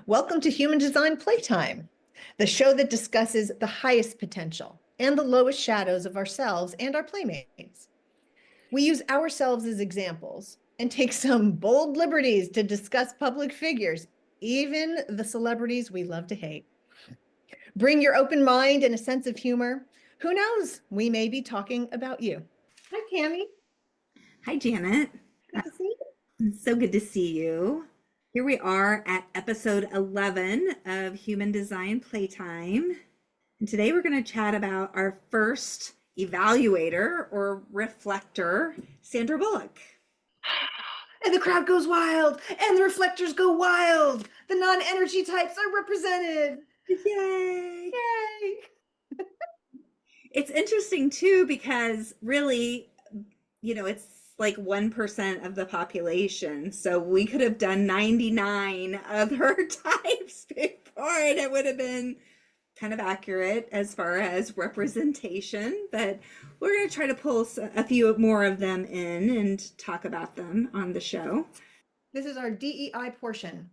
Welcome to Human Design Playtime, the show that discusses the highest potential and the lowest shadows of ourselves and our playmates. We use ourselves as examples and take some bold liberties to discuss public figures, even the celebrities we love to hate. Bring your open mind and a sense of humor. Who knows? We may be talking about you. Hi, Tammy. Hi, Janet. Good to see you. So good to see you. Here we are at episode 11 of Human Design Playtime. And today we're going to chat about our first evaluator or reflector, Sandra Bullock. And the crowd goes wild, and the reflectors go wild. The non-energy types are represented. Yay! Yay! It's interesting too because really, it's like 1% of the population. So we could have done 99 other types before and it would have been kind of accurate as far as representation, but we're going to try to pull a few more of them in and talk about them on the show. This is our DEI portion.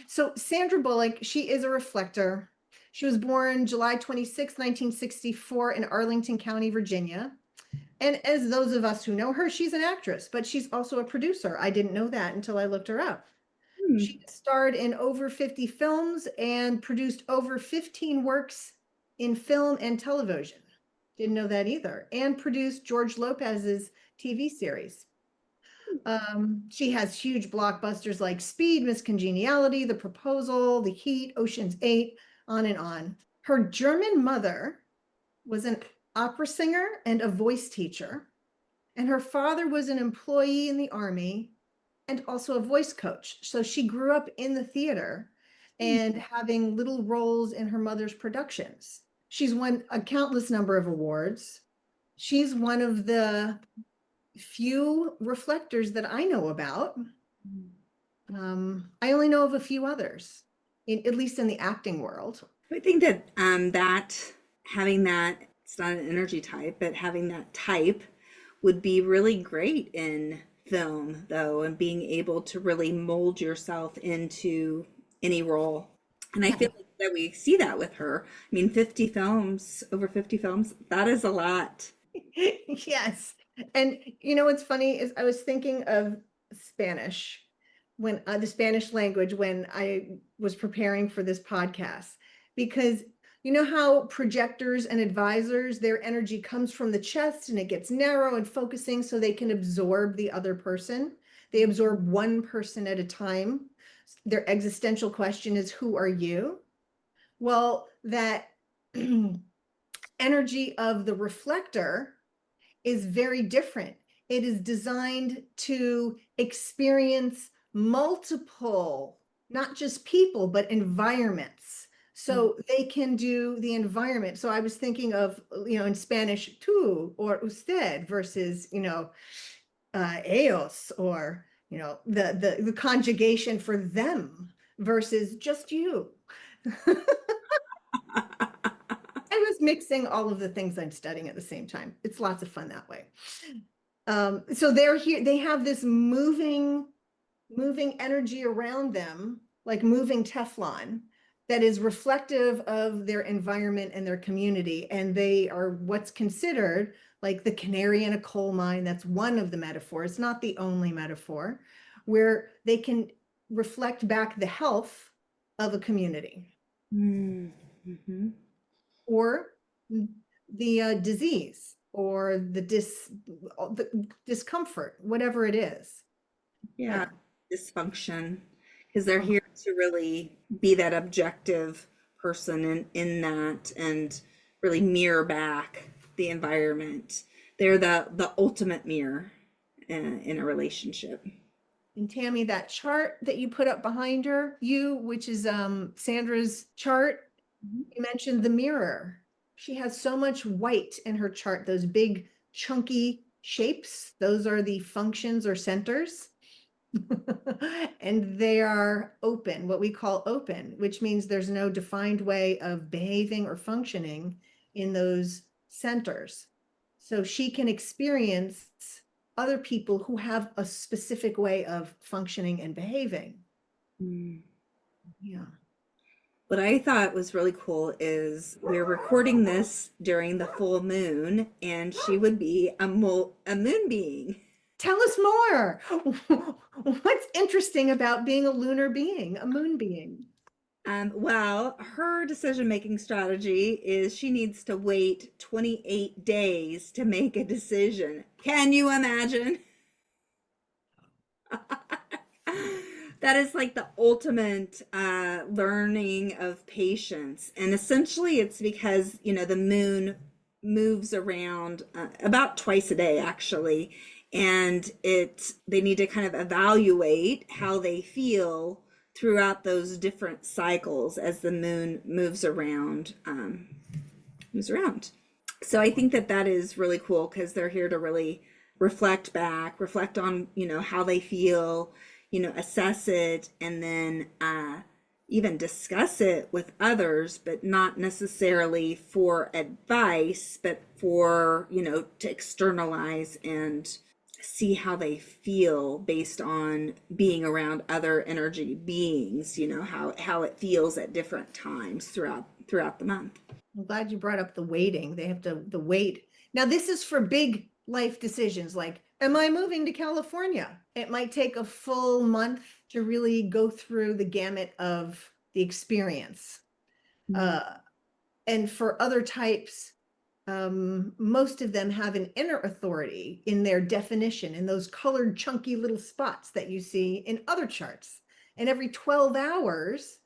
So Sandra Bullock, she is a reflector. She was born July 26, 1964 in Arlington County, Virginia. And as those of us who know her, she's an actress, but she's also a producer. I didn't know that until I looked her up. She starred in over 50 films and produced over 15 works in film and television. Didn't know that either. And produced George Lopez's TV series. She has huge blockbusters like Speed, Miss Congeniality, The Proposal, The Heat, Ocean's 8, on and on. Her German mother was an opera singer and a voice teacher, and her father was an employee in the army and also a voice coach. So she grew up in the theater and having little roles in her mother's productions. She's won a countless number of awards. She's one of the few reflectors that I know about. I only know of a few others, at least in the acting world. I think that having that, it's not an energy type, but having that type would be really great in film, though, and being able to really mold yourself into any role. And I feel like that we see that with her. I mean, 50 films, over 50 films, that is a lot. Yes. And what's funny is I was thinking of Spanish when the Spanish language when I was preparing for this podcast, because you know how projectors and advisors, their energy comes from the chest and it gets narrow and focusing so they can absorb the other person. They absorb one person at a time. Their existential question is, who are you? Well, that energy of the reflector is very different. It is designed to experience multiple, not just people, but environments. So they can do the environment. So I was thinking of, in Spanish, tú or usted versus, ellos, or, the conjugation for them versus just you. I was mixing all of the things I'm studying at the same time. It's lots of fun that way. So they're here, they have this moving energy around them, like moving Teflon, that is reflective of their environment and their community. And they are what's considered like the canary in a coal mine. That's one of the metaphors, not the only metaphor, where they can reflect back the health of a community. Mm-hmm. Or the disease or the discomfort, whatever it is. Yeah, dysfunction, because they're here to really be that objective person in that and really mirror back the environment. They're the ultimate mirror in a relationship. And Tammy, that chart that you put up behind which is Sandra's chart, you mentioned the mirror. She has so much white in her chart, those big chunky shapes. Those are the functions or centers. And they are open, what we call open, which means there's no defined way of behaving or functioning in those centers. So she can experience other people who have a specific way of functioning and behaving. Mm. Yeah. What I thought was really cool is we're recording this during the full moon, and she would be a moon being. Tell us more. What's interesting about being a lunar being, a moon being? Well, her decision-making strategy is she needs to wait 28 days to make a decision. Can you imagine? That is like the ultimate learning of patience. And essentially, it's because, the moon moves around about twice a day, actually. And they need to kind of evaluate how they feel throughout those different cycles as the moon moves around. So I think that that is really cool because they're here to really reflect back, reflect on, how they feel, assess it, and then even discuss it with others, but not necessarily for advice, but for, to externalize and see how they feel based on being around other energy beings, how it feels at different times throughout the month. I'm glad you brought up the waiting. They have to the wait. Now, this is for big life decisions like, am I moving to California? It might take a full month to really go through the gamut of the experience. And for other types, most of them have an inner authority in their definition in those colored chunky little spots that you see in other charts. And every 12 hours,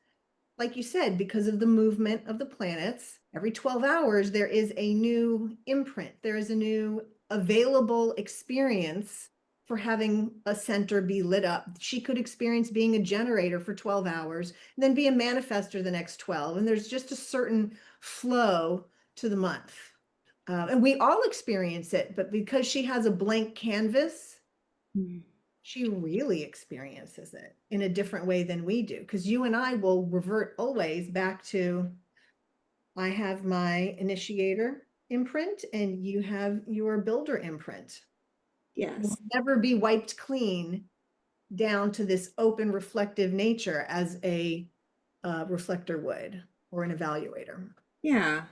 like you said, because of the movement of the planets, every 12 hours, there is a new imprint. There is a new available experience for having a center be lit up. She could experience being a generator for 12 hours, and then be a manifester the next 12. And there's just a certain flow to the month. And we all experience it, but because she has a blank canvas, she really experiences it in a different way than we do. Because you and I will revert always back to, I have my initiator imprint and you have your builder imprint. Will Yes. never be wiped clean down to this open reflective nature as a reflector would, or an evaluator. Yeah.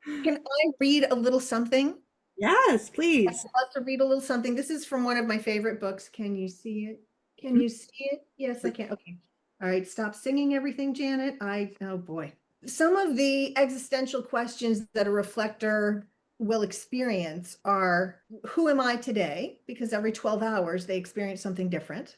Can I read a little something? Yes, I'd please. love to read a little something. This is from one of my favorite books. Can you see it? Can you see it? Yes, I can. Okay. All right. Stop singing everything, Janet. Oh boy. Some of the existential questions that a reflector will experience are, who am I today? Because every 12 hours they experience something different.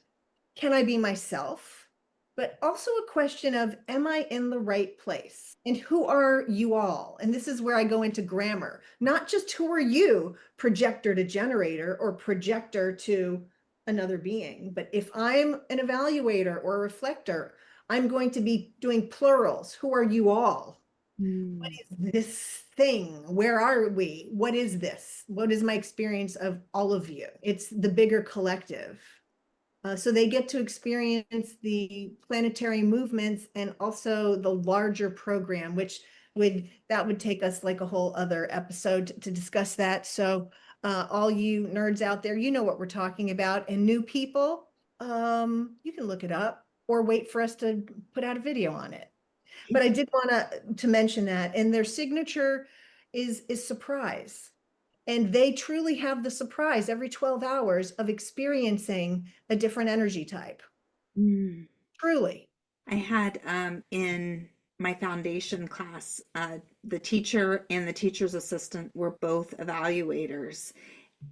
Can I be myself? But also a question of, am I in the right place? And who are you all? And this is where I go into grammar, not just who are you, projector to generator or projector to another being. But if I'm an evaluator or a reflector, I'm going to be doing plurals. Who are you all? What Mm. is this thing? Where are we? What is this? What is my experience of all of you? It's the bigger collective. So they get to experience the planetary movements and also the larger program, which would take us like a whole other episode to discuss that. So all you nerds out there, you know what we're talking about. And new people, you can look it up or wait for us to put out a video on it. But I did want to mention that. And their signature is surprise. And they truly have the surprise every 12 hours of experiencing a different energy type. Mm. Truly. I had in my foundation class, the teacher and the teacher's assistant were both evaluators,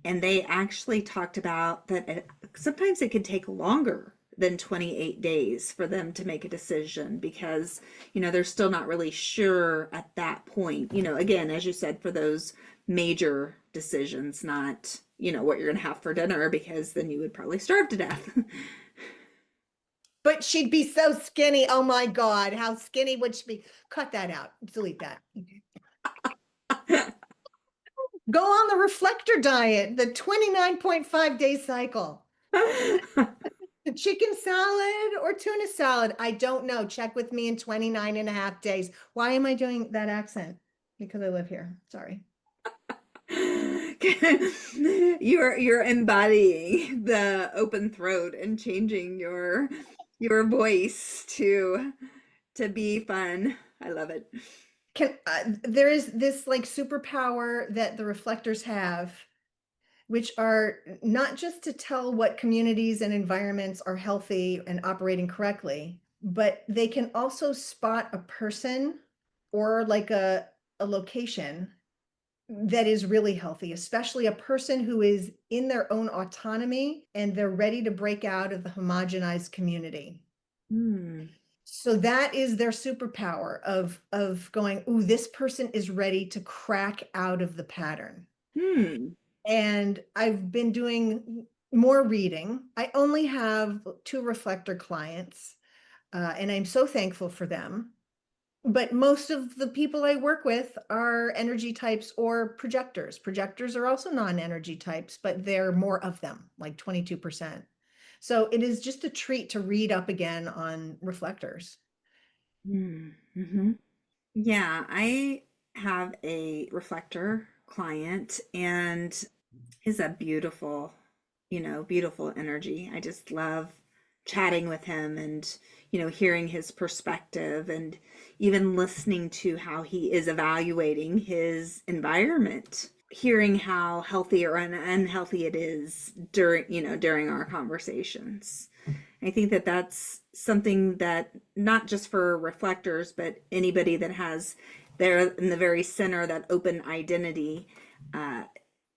and they actually talked about that sometimes it could take longer than 28 days for them to make a decision because, they're still not really sure at that point. Again, as you said, for those major decisions, not, what you're going to have for dinner, because then you would probably starve to death. But she'd be so skinny. Oh my God. How skinny would she be? Cut that out. Delete that. Go on the reflector diet, the 29.5-day cycle. Chicken salad or tuna salad? I don't know. Check with me in 29.5 days. Why am I doing that accent? Because I live here. Sorry. You're embodying the open throat and changing your your voice to be fun. I love it. There is this like superpower that the reflectors have, which are not just to tell what communities and environments are healthy and operating correctly, but they can also spot a person or like a location that is really healthy, especially a person who is in their own autonomy and they're ready to break out of the homogenized community. Hmm. So that is their superpower of going, ooh, this person is ready to crack out of the pattern. Hmm. And I've been doing more reading. I only have 2 reflector clients, and I'm so thankful for them. But most of the people I work with are energy types or projectors. Projectors are also non-energy types, but there are more of them, like 22%. So it is just a treat to read up again on reflectors. Hmm. Hmm. Yeah, I have a reflector client and he's a beautiful, beautiful energy. I just love chatting with him and, hearing his perspective and even listening to how he is evaluating his environment, hearing how healthy or unhealthy it is during our conversations. I think that that's something that not just for reflectors, but anybody that has there in the very center, that open identity, uh,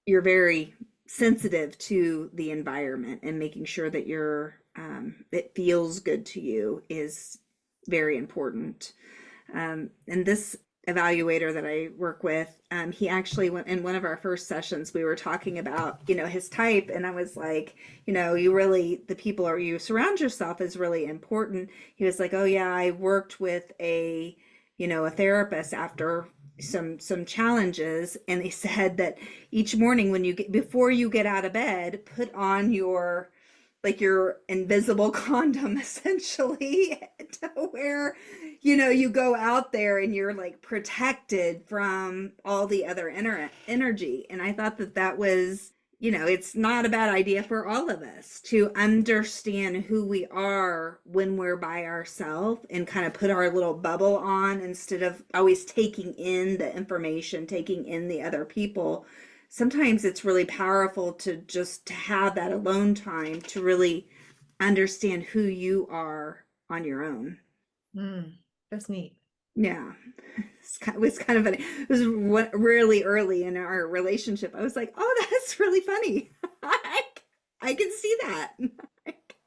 you're very sensitive to the environment and making sure that it feels good to you is very important. And this evaluator that I work with, he actually went in one of our first sessions. We were talking about, his type, and I was like, you really, the people or you surround yourself is really important. He was like, oh yeah, I worked with a therapist after some challenges, and they said that each morning when you get before you get out of bed, put on your invisible condom essentially to where you go out there and you're like protected from all the other energy. And I thought that that was, it's not a bad idea for all of us to understand who we are when we're by ourselves and kind of put our little bubble on instead of always taking in the information, taking in the other people. Sometimes it's really powerful to just to have that alone time to really understand who you are on your own. Mm, that's neat. Yeah. It was kind of funny. It was really early in our relationship. I was like, oh, that's really funny. I can see that.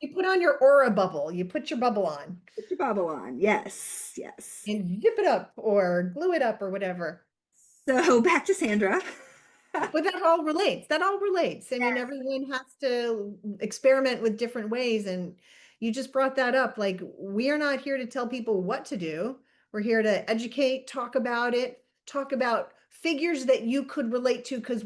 You put on your aura bubble, you put your bubble on Put your bubble on. Yes, yes. and zip it up or glue it up or whatever. So back to Sandra. But that all relates. That all relates. I mean, everyone has to experiment with different ways. And you just brought that up. Like, we are not here to tell people what to do. We're here to educate, talk about it, talk about figures that you could relate to, because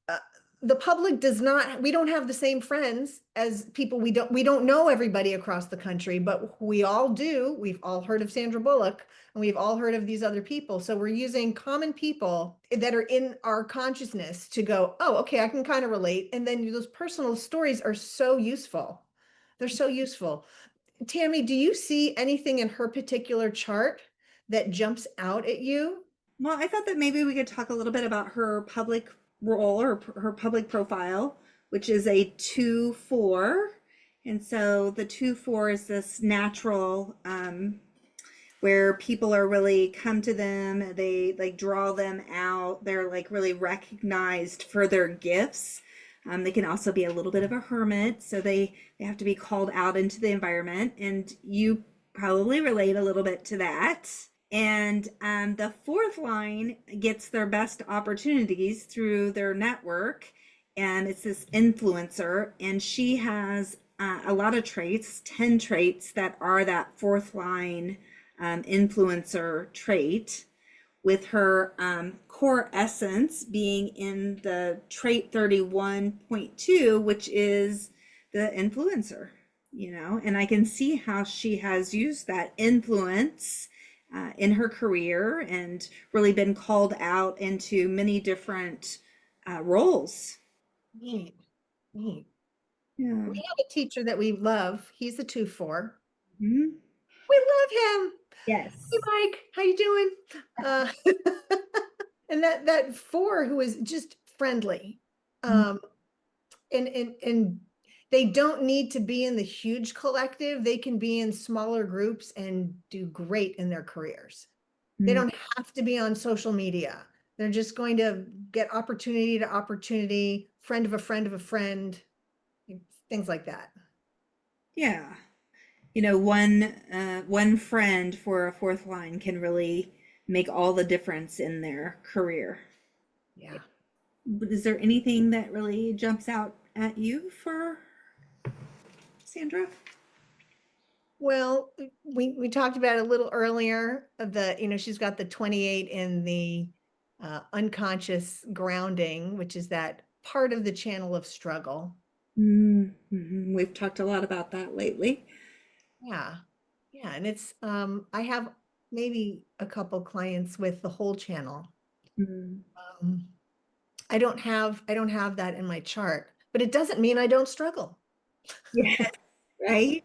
uh, the public does not, we don't have the same friends as people. We don't know everybody across the country, but we all do. We've all heard of Sandra Bullock and we've all heard of these other people. So we're using common people that are in our consciousness to go, oh, okay, I can kind of relate. And then those personal stories are so useful. They're so useful. Tammy, do you see anything in her particular chart that jumps out at you? Well, I thought that maybe we could talk a little bit about her public role or her public profile, which is a 2-4. And so the 2-4 is this natural where people are really come to them, they like draw them out, they're like really recognized for their gifts. They can also be a little bit of a hermit, so they have to be called out into the environment, and you probably relate a little bit to that. And the fourth line gets their best opportunities through their network, and it's this influencer, and she has a lot of traits, 10 traits that are that fourth line influencer trait, with her core essence being in the trait 31.2, which is the influencer, and I can see how she has used that influence in her career and really been called out into many different roles. Neat, neat. Yeah. We have a teacher that we love. He's a 2-4. Mhm. We love him. Hey, Yes. Mike, how you doing? Uh, and that four who is just friendly. Mm, Um, and they don't need to be in the huge collective. They can be in smaller groups and do great in their careers. They mm. don't have to be on social media. They're just going to get opportunity to opportunity, friend of a friend of a friend, things like that. Yeah. You know, one friend for a fourth line can really make all the difference in their career. Yeah. Is there anything that really jumps out at you for Sandra? Well, we talked about it a little earlier of the, she's got the 28 in the unconscious grounding, which is that part of the channel of struggle. Mm-hmm. We've talked a lot about that lately. Yeah. Yeah. And it's I have maybe a couple clients with the whole channel. Mm. Um, I don't have that in my chart, but it doesn't mean I don't struggle. Yeah, right?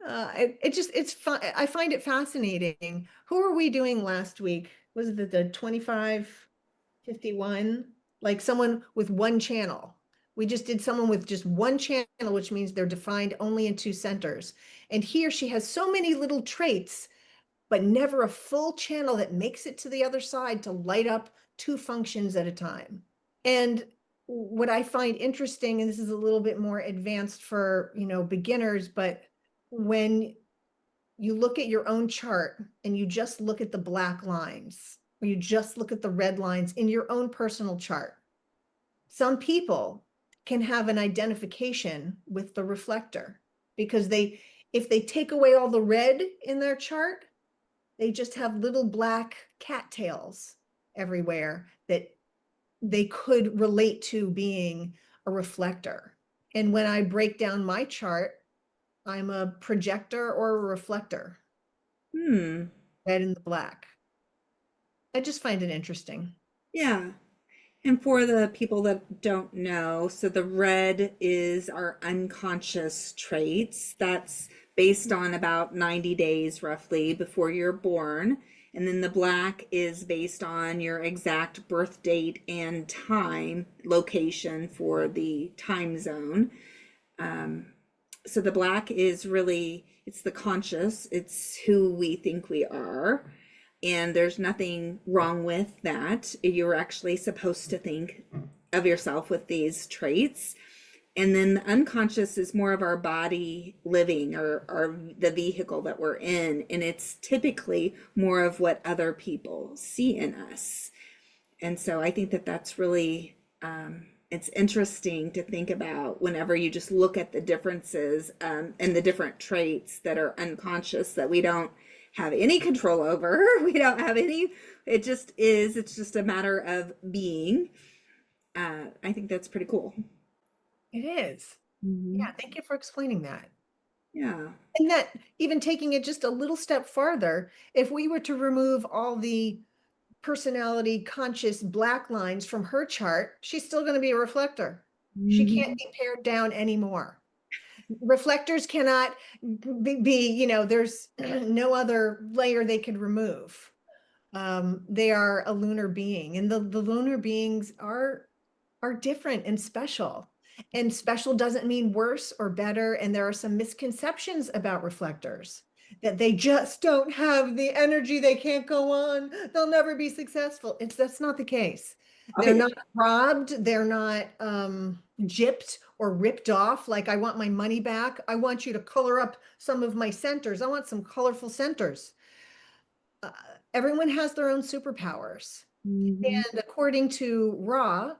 It's fun. I find it fascinating. Who are we doing last week? Was it the 2551? Like someone with one channel. We just did someone with just one channel, which means they're defined only in two centers. And he or she has so many little traits, but never a full channel that makes it to the other side to light up two functions at a time. And what I find interesting, and this is a little bit more advanced for, beginners, but when you look at your own chart and you just look at the black lines, or you just look at the red lines in your own personal chart, some people can have an identification with the reflector because if they take away all the red in their chart, they just have little black cattails everywhere that they could relate to being a reflector. And when I break down my chart, I'm a projector or a reflector, Hmm. red and the black. I just find it interesting. Yeah. And for the people that don't know, so the red is our unconscious traits. That's based on about 90 days roughly before you're born. And then the black is based on your exact birth date and time, location for the time zone. So the black is really, it's the conscious, it's who we think we are. And there's nothing wrong with that. You're actually supposed to think of yourself with these traits. And then the unconscious is more of our body living, or the vehicle that we're in. And it's typically more of what other people see in us. And so I think that that's really, it's interesting to think about whenever you just look at the differences, and the different traits that are unconscious that we don't have any control over. We don't have any, it just is, it's just a matter of being. I think that's pretty cool. It is. Hmm. Yeah, thank you for explaining that. Yeah. And that even taking it just a little step farther, if we were to remove all the personality conscious black lines from her chart, she's still going to be a reflector. She can't Hmm. be pared down anymore. Reflectors cannot there's no other layer they could remove. They are a lunar being, and the lunar beings are different and special. And special doesn't mean worse or better. And there are some misconceptions about reflectors that they just don't have the energy, they can't go on, they'll never be successful. That's not the case. Oh They're yeah. not robbed, they're not gypped or ripped off. Like, I want my money back. I want you to color up some of my centers. I want some colorful centers. Uh, Everyone has their own superpowers. Hmm. And according to Ra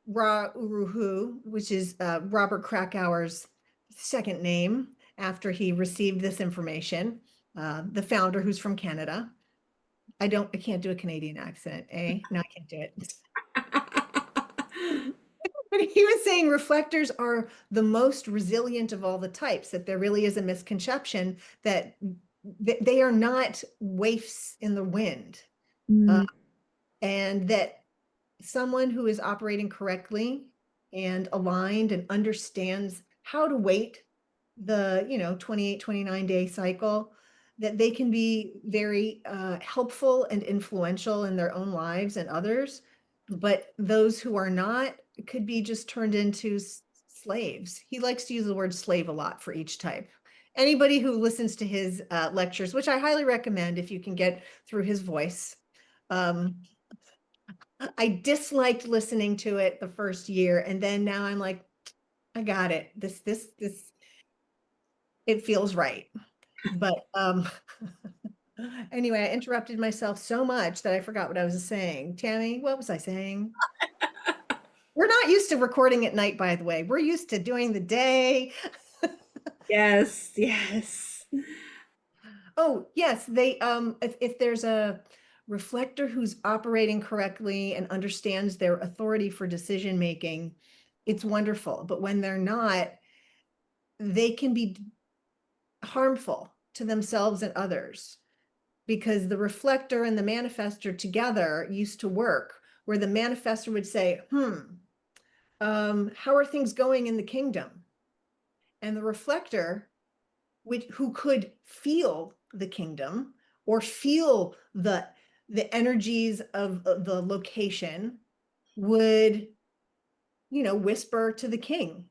Uruhu, which is Robert Krakauer's second name after he received this information, the founder who's from Canada. I can't do a Canadian accent, eh? No, I can't do it. But he was saying reflectors are the most resilient of all the types, that there really is a misconception that they are not waifs in the wind, uh, Mm. and that someone who is operating correctly and aligned and understands how to wait the, 28, 29-day cycle, that they can be very helpful and influential in their own lives and others. But those who are not could be just turned into slaves. He likes to use the word slave a lot for each type. Anybody who listens to his lectures, which I highly recommend if you can get through his voice. I disliked listening to it the first year, and then now I'm like, I got it. This, it feels right. But anyway, I interrupted myself so much that I forgot what I was saying. Tammy, what was I saying? We're not used to recording at night, by the way. We're used to doing the day. Yes, yes. Oh, yes, they if there's a reflector who's operating correctly and understands their authority for decision making, it's wonderful. But when they're not, they can be harmful to themselves and others, because the reflector and the manifestor together used to work, where the manifestor would say, how are things going in the kingdom? And the reflector, who could feel the kingdom or feel the energies of the location, would, whisper to the king,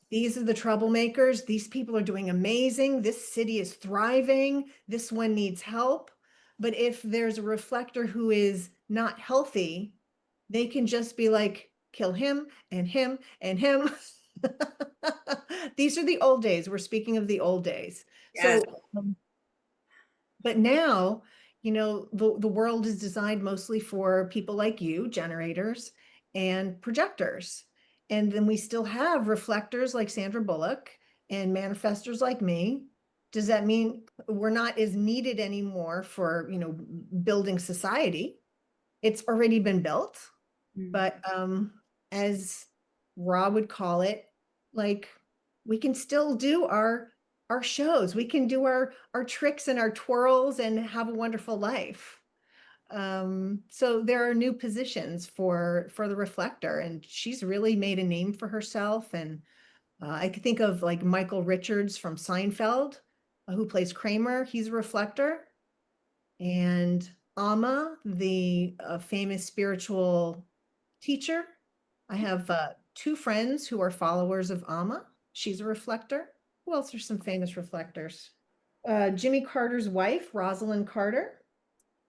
these are the troublemakers. These people are doing amazing. This city is thriving. This one needs help. But if there's a reflector who is not healthy, they can just be like, kill him and him and him. These are the old days. We're speaking of the old days. Yes. So, but now, the world is designed mostly for people like you, generators and projectors. And then we still have reflectors like Sandra Bullock and manifestors like me. Does that mean we're not as needed anymore for, building society? It's already been built, but as Rob would call it, like, we can still do our shows. We can do our tricks and our twirls and have a wonderful life. So there are new positions for the reflector, and she's really made a name for herself. And I could think of like Michael Richards from Seinfeld, who plays Kramer. He's a reflector. And Amma, the famous spiritual teacher. I have two friends who are followers of Amma. She's a reflector. Who else are some famous reflectors? Jimmy Carter's wife, Rosalind Carter.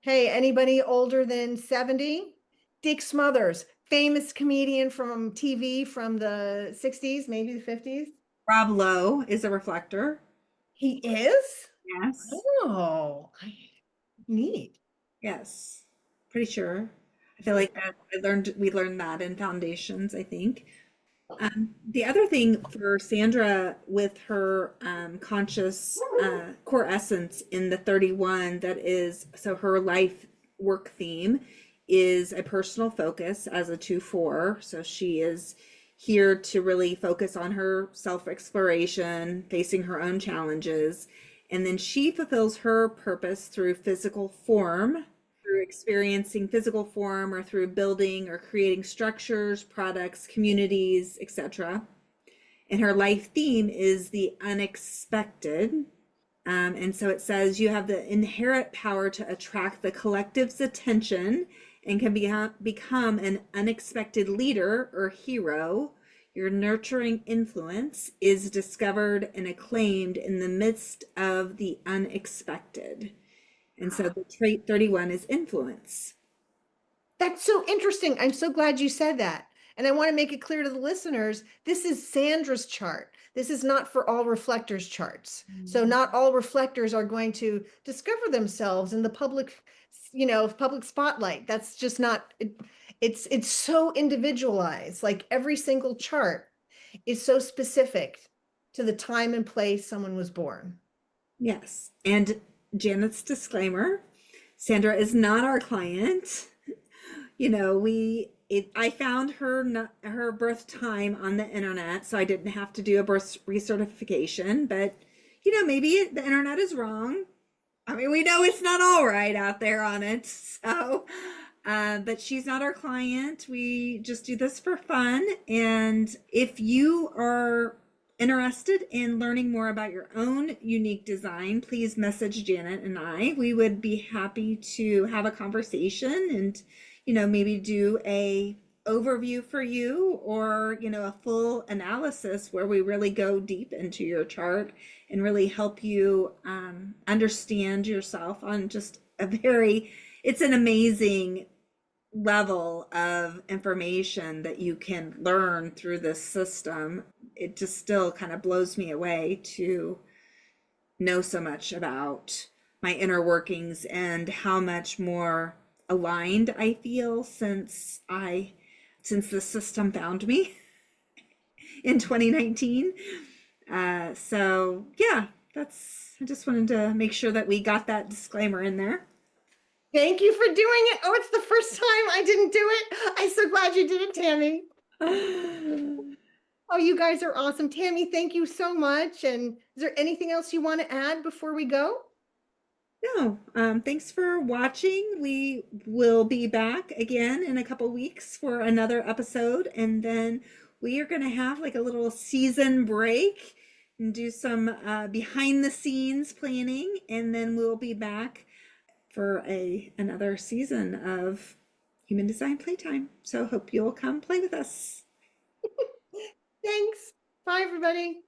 Hey, anybody older than 70? Dick Smothers, famous comedian from TV from the 60s, maybe the 50s. Rob Lowe is a reflector. He is? Yes. Oh, neat. Yes. Pretty sure. I feel like that we learned that in foundations, I think. The other thing for Sandra with her conscious core essence in the 31, that is, so her life work theme is a personal focus as a 2-4. So she is here to really focus on her self-exploration, facing her own challenges. And then she fulfills her purpose through physical form, through experiencing physical form, or through building or creating structures, products, communities, etc. And her life theme is the unexpected. And so it says you have the inherent power to attract the collective's attention and can become an unexpected leader or hero. Your nurturing influence is discovered and acclaimed in the midst of the unexpected. And so the trait 31 is influence. That's so interesting. I'm so glad you said that. And I want to make it clear to the listeners, this is Sandra's chart. This is not for all reflectors charts. So not all reflectors are going to discover themselves in the public, public spotlight. That's just not, it's so individualized. Like every single chart is so specific to the time and place someone was born. Yes. And Janet's disclaimer, Sandra is not our client. I found her birth time on the internet, so I didn't have to do a birth recertification, but maybe the internet is wrong. I mean, we know it's not all right out there on it. So, but she's not our client. We just do this for fun. And if you are interested in learning more about your own unique design, please message Janet and I. We would be happy to have a conversation and, maybe do a overview for you, or, a full analysis where we really go deep into your chart and really help you understand yourself on just it's an amazing level of information that you can learn through this system. It just still kind of blows me away to know so much about my inner workings and how much more aligned I feel since the system found me in 2019. So yeah, I just wanted to make sure that we got that disclaimer in there. Thank you for doing it. Oh, it's the first time I didn't do it. I'm so glad you did it, Tammy. Oh, you guys are awesome. Tammy, thank you so much. And is there anything else you want to add before we go? No, thanks for watching. We will be back again in a couple weeks for another episode, and then we are going to have like a little season break and do some behind the scenes planning, and then we'll be back for another season of Human Design Playtime. So hope you'll come play with us. Thanks. Bye, everybody.